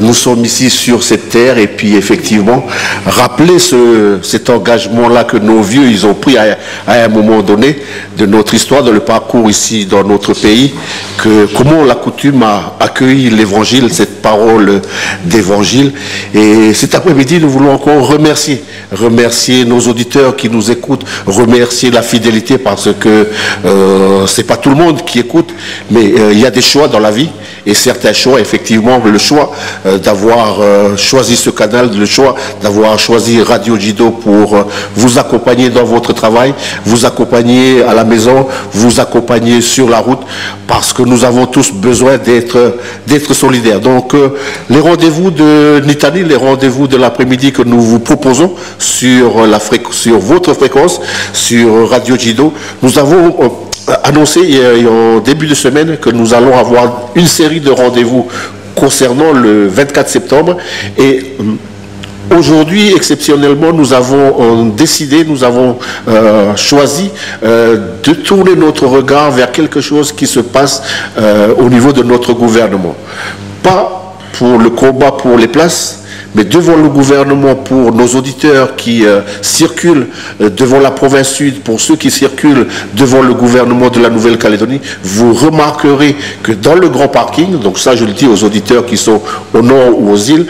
nous sommes ici sur cette terre et puis effectivement rappeler cet engagement-là que nos vieux ils ont pris à un moment donné de notre histoire, dans le parcours ici dans notre pays, que comment on a coutume à accueillir l'évangile, cette parole d'évangile. Et cet après-midi, nous voulons encore remercier nos auditeurs qui nous écoutent, remercier la fidélité parce que c'est pas tout le monde qui écoute, mais il y a des choix dans la vie. Et certains choix, effectivement, le choix d'avoir choisi ce canal, le choix d'avoir choisi Radio Jido pour vous accompagner dans votre travail, vous accompagner à la maison, vous accompagner sur la route, parce que nous avons tous besoin d'être solidaires. Donc, les rendez-vous de Nitani, les rendez-vous de l'après-midi que nous vous proposons sur votre fréquence, sur Radio Jido, nous avons annoncé en début de semaine que nous allons avoir une série de rendez-vous concernant le 24 septembre et aujourd'hui, exceptionnellement, nous avons décidé, nous avons choisi de tourner notre regard vers quelque chose qui se passe au niveau de notre gouvernement. Pas pour le combat pour les places, mais devant le gouvernement, pour nos auditeurs qui circulent devant la province sud, pour ceux qui circulent devant le gouvernement de la Nouvelle-Calédonie, vous remarquerez que dans le grand parking, donc ça je le dis aux auditeurs qui sont au nord ou aux îles,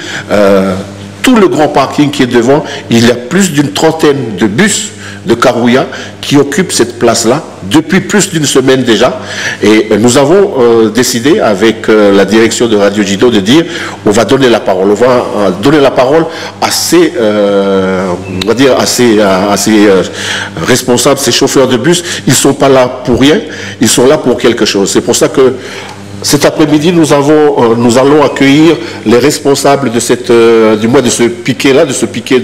tout le grand parking qui est devant, il y a plus d'une trentaine de bus de Karouya qui occupent cette place-là depuis plus d'une semaine déjà. Et nous avons décidé avec la direction de Radio Jido de dire on va donner la parole. On va donner la parole à ces, on va dire à ces responsables, ces chauffeurs de bus. Ils ne sont pas là pour rien, ils sont là pour quelque chose. C'est pour ça que cet après-midi, nous allons accueillir les responsables de de ce piquet-là, de ce piquet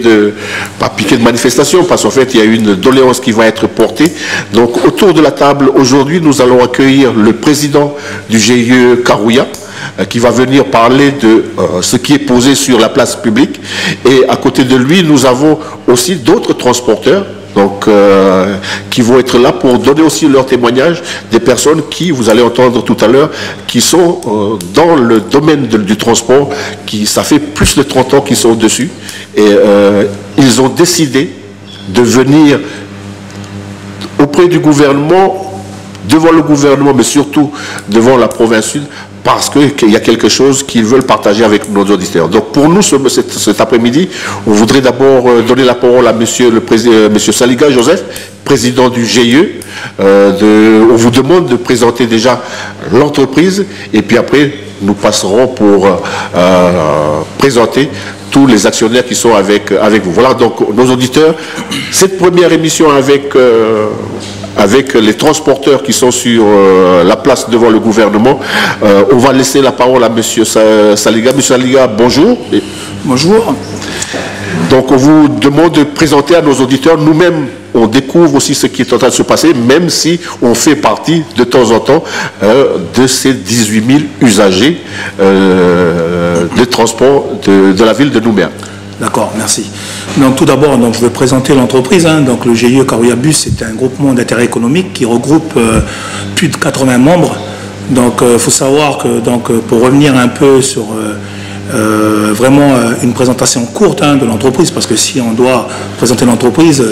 pas piquet de manifestation, parce qu'en fait, il y a une doléance qui va être portée. Donc, autour de la table, aujourd'hui, nous allons accueillir le président du GIE Karouya, qui va venir parler de ce qui est posé sur la place publique. Et à côté de lui, nous avons aussi d'autres transporteurs, donc, qui vont être là pour donner aussi leur témoignage, des personnes qui, vous allez entendre tout à l'heure, qui sont dans le domaine du transport, ça fait plus de 30 ans qu'ils sont dessus, et ils ont décidé de venir auprès du gouvernement, devant le gouvernement, mais surtout devant la province sud, parce qu'il y a quelque chose qu'ils veulent partager avec nos auditeurs. Donc pour nous, cet après-midi, on voudrait d'abord donner la parole à monsieur Saliga Joseph, président du GIE. On vous demande de présenter déjà l'entreprise et puis après, nous passerons pour présenter tous les actionnaires qui sont avec vous. Voilà donc nos auditeurs. Cette première émission avec les transporteurs qui sont sur la place devant le gouvernement. On va laisser la parole à M. Saliga. M. Saliga, bonjour. Bonjour. Donc on vous demande de présenter à nos auditeurs. Nous-mêmes, on découvre aussi ce qui est en train de se passer, même si on fait partie de temps en temps de ces 18 000 usagers de transport de la ville de Nouméa. D'accord, merci. Donc tout d'abord, je vais présenter l'entreprise. Donc le GIE Karouya Bus, c'est un groupement d'intérêt économique qui regroupe plus de 80 membres. Donc il faut savoir que pour revenir un peu sur vraiment une présentation courte de l'entreprise, parce que si on doit présenter l'entreprise,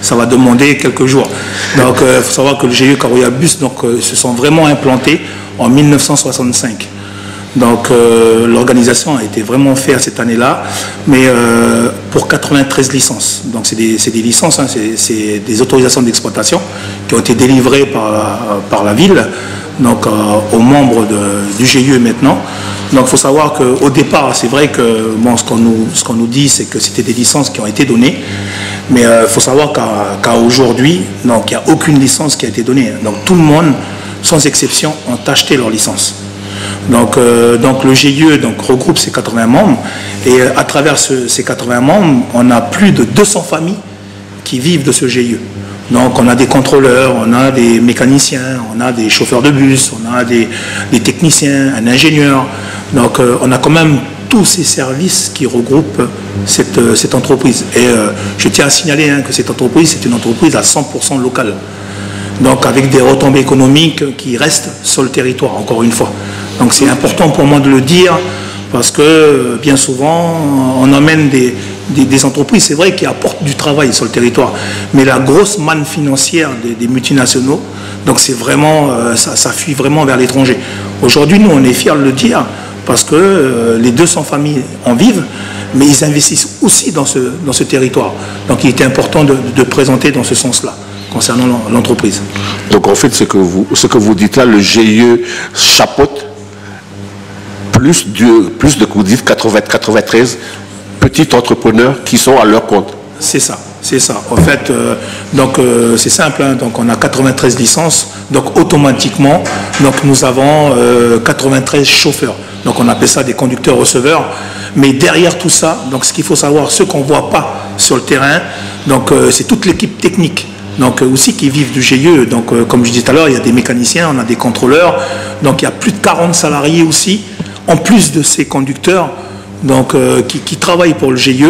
ça va demander quelques jours. Donc il faut savoir que le GIE Karouya Bus se sont vraiment implantés en 1965. Donc l'organisation a été vraiment faite cette année-là, mais pour 93 licences. Donc c'est des licences, c'est des autorisations d'exploitation qui ont été délivrées par la ville, donc aux membres du GIE maintenant. Donc il faut savoir qu'au départ, c'est vrai que ce qu'on nous dit, c'est que c'était des licences qui ont été données, mais il faut savoir qu'à aujourd'hui, il n'y a aucune licence qui a été donnée. Donc tout le monde, sans exception, ont acheté leur licence. Donc le GIE regroupe ces 80 membres et à travers ces 80 membres, on a plus de 200 familles qui vivent de ce GIE. Donc on a des contrôleurs, on a des mécaniciens, on a des chauffeurs de bus, on a des techniciens, un ingénieur. Donc on a quand même tous ces services qui regroupent cette entreprise. Et je tiens à signaler que cette entreprise, c'est une entreprise à 100% locale. Donc avec des retombées économiques qui restent sur le territoire, encore une fois. Donc c'est important pour moi de le dire, Parce que bien souvent, on emmène des entreprises, c'est vrai, qui apportent du travail sur le territoire. Mais la grosse manne financière des multinationaux, donc c'est vraiment, ça fuit vraiment vers l'étranger. Aujourd'hui, nous, on est fiers de le dire, parce que les 200 familles en vivent, mais ils investissent aussi dans ce territoire. Donc il était important de présenter dans ce sens-là, concernant l'entreprise. Donc en fait, ce que vous dites là, le GIE chapeaute plus de, vous dites 93 petits entrepreneurs qui sont à leur compte. C'est ça, c'est ça. En fait, c'est simple, hein, donc on a 93 licences, donc automatiquement, donc nous avons 93 chauffeurs. Donc on appelle ça des conducteurs-receveurs. Mais derrière tout ça, donc ce qu'il faut savoir, ceux qu'on ne voit pas sur le terrain, donc c'est toute l'équipe technique. Donc aussi qui vivent du GIE. Donc comme je disais tout à l'heure, il y a des mécaniciens, on a des contrôleurs. Donc il y a plus de 40 salariés aussi, en plus de ces conducteurs, donc qui travaillent pour le GIE.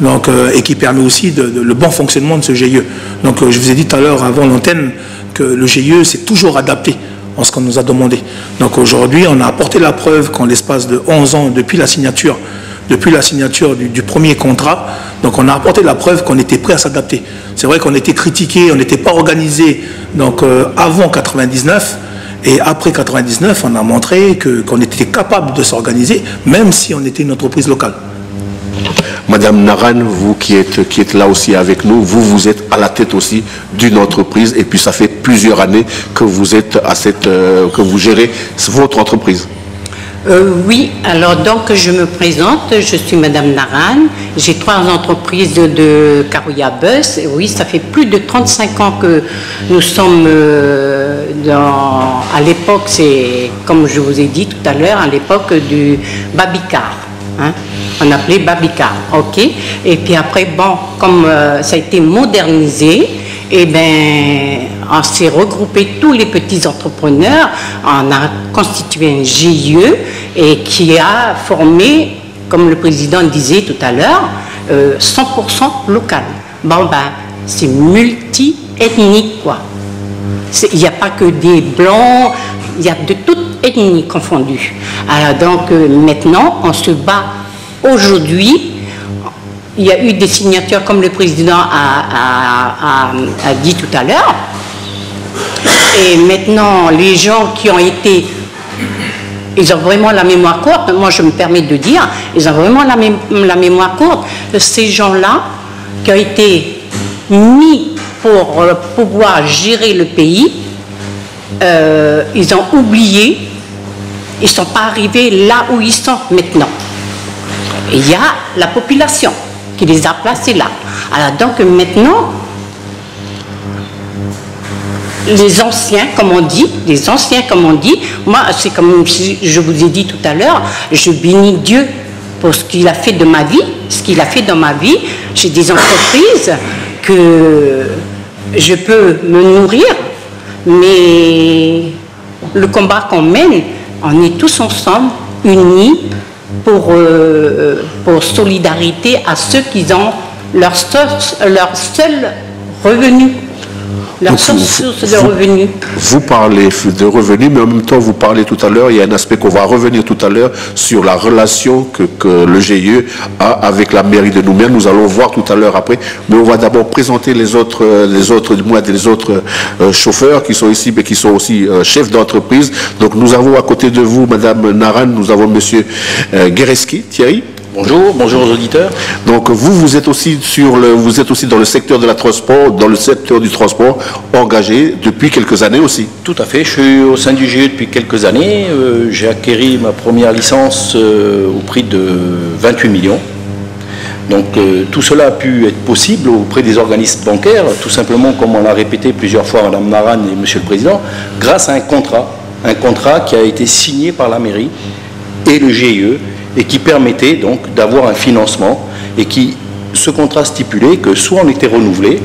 Donc, et qui permet aussi le bon fonctionnement de ce GIE. Donc je vous ai dit tout à l'heure avant l'antenne que le GIE s'est toujours adapté en ce qu'on nous a demandé. Donc aujourd'hui, on a apporté la preuve qu'en l'espace de 11 ans, depuis la signature du premier contrat, donc on a apporté la preuve qu'on était prêt à s'adapter. C'est vrai qu'on était critiqué, on n'était pas organisé donc, avant 99, et après 99, on a montré qu'on était capable de s'organiser, même si on était une entreprise locale. Madame Naran, vous qui êtes là aussi avec nous, vous êtes à la tête aussi d'une entreprise, et puis ça fait plusieurs années que vous êtes que vous gérez votre entreprise. Oui, alors donc je me présente, je suis Madame Naran, j'ai 3 entreprises de Karouya Bus, oui, ça fait plus de 35 ans que nous sommes à l'époque, c'est comme je vous ai dit tout à l'heure, à l'époque du Babicar. Hein, on appelait Babicar, ok. Et puis après, bon, comme ça a été modernisé, eh bien, on s'est regroupé tous les petits entrepreneurs, on a constitué un GIE et qui a formé, comme le président disait tout à l'heure, 100% local. Bon, ben, c'est multi-ethnique, quoi. Il n'y a pas que des blancs, il y a de toutes ethnies confondues. Alors donc maintenant, on se bat aujourd'hui. Il y a eu des signatures, comme le président a dit tout à l'heure. Et maintenant, les gens qui ont été... Ils ont vraiment la mémoire courte. Moi, je me permets de dire, ils ont vraiment la mémoire courte. Ces gens-là qui ont été mis pour pouvoir gérer le pays, ils ont oublié, ils ne sont pas arrivés là où ils sont maintenant. Et il y a la population qui les a placés là. Alors donc maintenant, les anciens, comme on dit, moi c'est comme je vous ai dit tout à l'heure, je bénis Dieu pour ce qu'il a fait de ma vie, J'ai des entreprises que je peux me nourrir, mais le combat qu'on mène, on est tous ensemble, unis, pour solidarité à ceux qui ont leur seul revenu. Leur seule source de revenus. Vous parlez de revenus, mais en même temps, vous parlez tout à l'heure, il y a un aspect qu'on va revenir tout à l'heure sur la relation que le GIE a avec la mairie de Nouméa. Nous allons voir tout à l'heure après, mais on va d'abord présenter les autres chauffeurs qui sont ici, mais qui sont aussi chefs d'entreprise. Donc nous avons à côté de vous, Madame Naran, nous avons Monsieur Guereski, Thierry. Bonjour, bonjour aux auditeurs. Donc vous êtes aussi dans le secteur de la transport, dans le secteur du transport engagé depuis quelques années aussi. Tout à fait, je suis au sein du GIE depuis quelques années. J'ai acquéri ma première licence au prix de 28 millions. Donc tout cela a pu être possible auprès des organismes bancaires, tout simplement comme on l'a répété plusieurs fois Madame Naran et Monsieur le Président, grâce à un contrat qui a été signé par la mairie et le GIE, et qui permettait donc d'avoir un financement, et ce contrat stipulait que soit on était renouvelé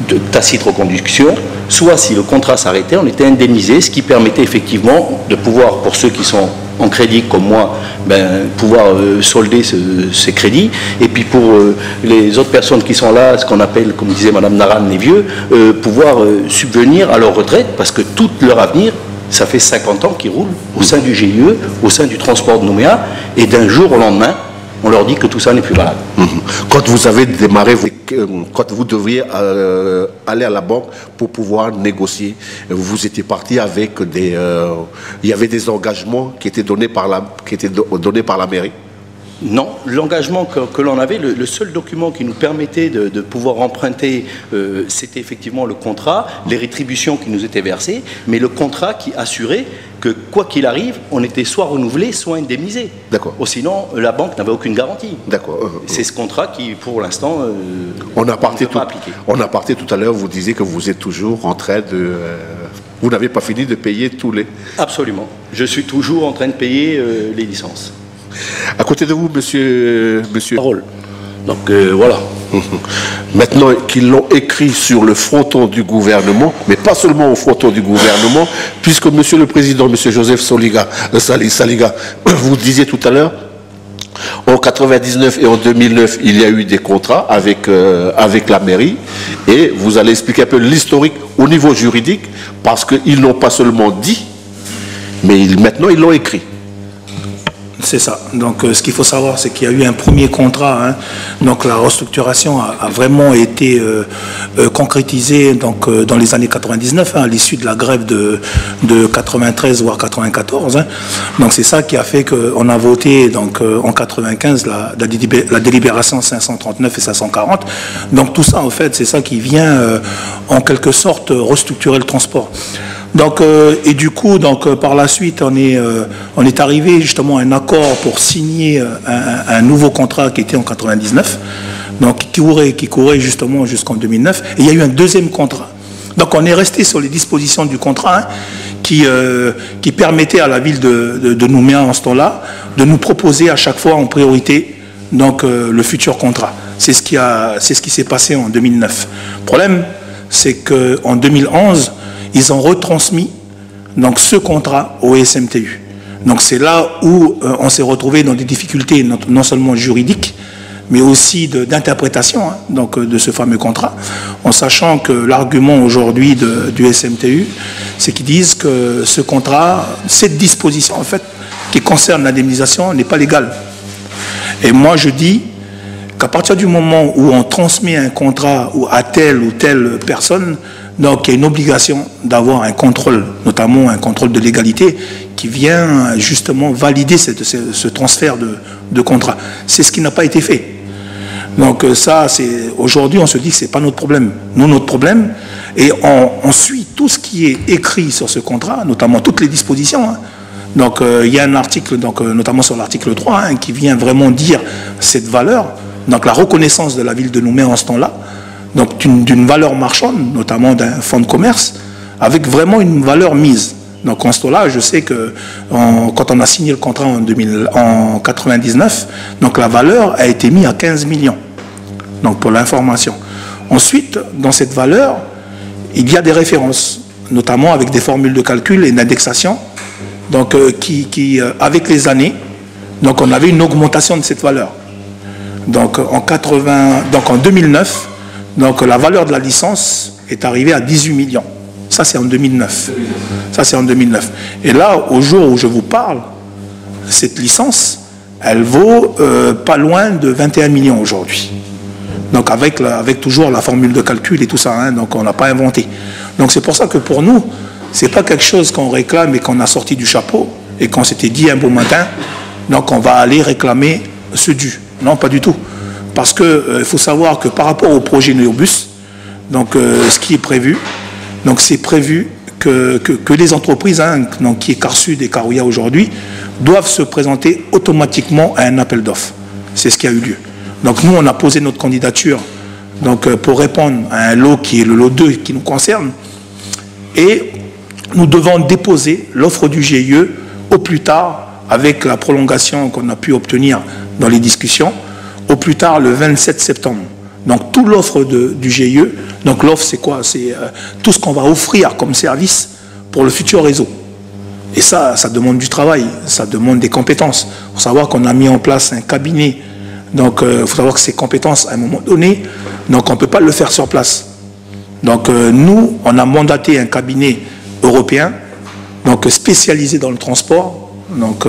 de tacite reconduction, soit si le contrat s'arrêtait, on était indemnisé, ce qui permettait effectivement de pouvoir, pour ceux qui sont en crédit comme moi, pouvoir solder ces crédits, et puis pour les autres personnes qui sont là, ce qu'on appelle, comme disait Madame Naran, les vieux, pouvoir subvenir à leur retraite, parce que tout leur avenir Ça fait 50 ans qu'ils roulent au sein du GIE, au sein du transport de Nouméa, et d'un jour au lendemain, on leur dit que tout ça n'est plus valable. Quand vous avez démarré, quand vous devriez aller à la banque pour pouvoir négocier, vous étiez parti avec des... il y avait des engagements qui étaient donnés par la mairie? Non, l'engagement que l'on avait, le seul document qui nous permettait de pouvoir emprunter, c'était effectivement le contrat, les rétributions qui nous étaient versées, mais le contrat qui assurait que quoi qu'il arrive, on était soit renouvelé, soit indemnisé. D'accord. Sinon, la banque n'avait aucune garantie. D'accord. C'est ce contrat qui, pour l'instant, on a parté pas appliqué. On a parté tout à l'heure, vous disiez que vous êtes toujours en train de... vous n'avez pas fini de payer tous les... Absolument. Je suis toujours en train de payer les licences. À côté de vous, monsieur... Parole. Donc voilà. Maintenant qu'ils l'ont écrit sur le fronton du gouvernement, mais pas seulement au fronton du gouvernement, puisque monsieur le président, monsieur Joseph Saliga, vous disiez tout à l'heure, en 99 et en 2009, il y a eu des contrats avec la mairie, et vous allez expliquer un peu l'historique au niveau juridique, parce qu'ils n'ont pas seulement dit, mais maintenant ils l'ont écrit. C'est ça. Donc, ce qu'il faut savoir, c'est qu'il y a eu un premier contrat. Hein. Donc, la restructuration a vraiment été concrétisée donc, dans les années 99, hein, à l'issue de la grève de 93 voire 94. Hein. Donc, c'est ça qui a fait qu'on a voté donc, en 95 la délibération 539 et 540. Donc, tout ça, en fait, c'est ça qui vient en quelque sorte restructurer le transport. Donc, et du coup, donc, par la suite, on est arrivé justement à un accord pour signer un nouveau contrat qui était en 99, donc qui courait justement jusqu'en 2009. Et il y a eu un deuxième contrat. Donc, on est resté sur les dispositions du contrat hein, qui permettait à la ville de Nouméa en ce temps-là de nous proposer à chaque fois en priorité donc, le futur contrat. C'est ce qui s'est passé en 2009. Le problème, c'est qu'en 2011, ils ont retransmis donc, ce contrat au SMTU. Donc c'est là où on s'est retrouvé dans des difficultés non seulement juridiques, mais aussi d'interprétation hein, donc, de ce fameux contrat, en sachant que l'argument aujourd'hui du SMTU, c'est qu'ils disent que ce contrat, cette disposition en fait, qui concerne l'indemnisation, n'est pas légale. Et moi je dis qu'à partir du moment où on transmet un contrat à telle ou telle personne, donc il y a une obligation d'avoir un contrôle, notamment un contrôle de légalité, qui vient justement valider ce transfert de contrat. C'est ce qui n'a pas été fait. Donc ça, aujourd'hui, on se dit que ce n'est pas notre problème. Nous, notre problème, et on suit tout ce qui est écrit sur ce contrat, notamment toutes les dispositions. Hein. Donc il y a un article, donc, notamment sur l'article 3, hein, qui vient vraiment dire cette valeur, donc la reconnaissance de la ville de Nouméa en ce temps-là, donc d'une valeur marchande, notamment d'un fonds de commerce, avec vraiment une valeur mise. Donc en ce temps-là, je sais que quand on a signé le contrat en 1999, donc la valeur a été mise à 15 millions. Donc pour l'information. Ensuite, dans cette valeur, il y a des références, notamment avec des formules de calcul et d'indexation, donc avec les années, donc on avait une augmentation de cette valeur. Donc en 2009, donc la valeur de la licence est arrivée à 18 millions. Ça, c'est en 2009. Ça, c'est en 2009. Et là, au jour où je vous parle, cette licence, elle vaut pas loin de 21 millions aujourd'hui. Donc, avec toujours la formule de calcul et tout ça. Hein, donc, on n'a pas inventé. Donc, c'est pour ça que pour nous, c'est pas quelque chose qu'on réclame et qu'on a sorti du chapeau et qu'on s'était dit un beau matin, donc on va aller réclamer ce dû. Non, pas du tout. Parce qu'il faut savoir que par rapport au projet Néobus, donc ce qui est prévu, donc c'est prévu que les entreprises, hein, donc, qui est Carsud et Carouya aujourd'hui, doivent se présenter automatiquement à un appel d'offres. C'est ce qui a eu lieu. Donc nous, on a posé notre candidature donc, pour répondre à un lot qui est le lot 2 qui nous concerne. Et nous devons déposer l'offre du GIE au plus tard, avec la prolongation qu'on a pu obtenir dans les discussions, au plus tard le 27 septembre. Donc toute l'offre du GIE, donc l'offre c'est quoi? C'est tout ce qu'on va offrir comme service pour le futur réseau. Et ça demande du travail, ça demande des compétences. Il faut savoir qu'on a mis en place un cabinet, donc il faut savoir que ces compétences, à un moment donné, donc on ne peut pas le faire sur place. Donc nous, on a mandaté un cabinet européen, donc spécialisé dans le transport. Donc